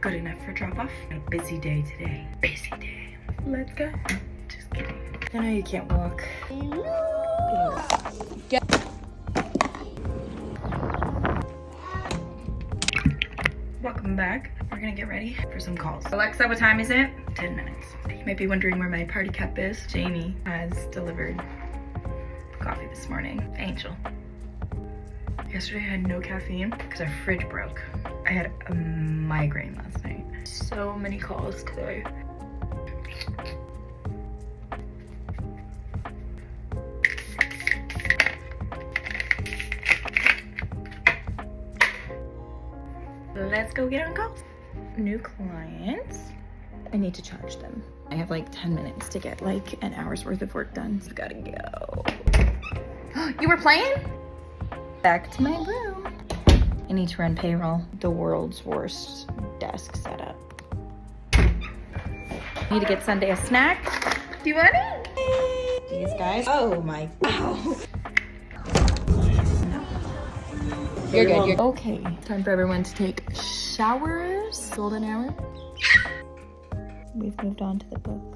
Good enough for drop off. A busy day today. Busy day. Let's go. Just kidding. I know you can't walk. Welcome back. We're gonna get ready for some calls. Alexa, what time is it? 10 minutes. You might be wondering where my party cup is. Jamie has delivered coffee this morning. Angel. Yesterday I had no caffeine because our fridge broke. I had a migraine last night. So many calls today. Let's go get on calls. New clients. I need to charge them. I have like 10 minutes to get like an hour's worth of work done. So gotta go. You were playing? Back to my room. I need to run payroll. The world's worst desk setup. Need to get Sunday a snack. Do you want it? These guys. Oh my. Ow. You're good. You're okay. Time for everyone to take showers. Golden hour. We've moved on to the book.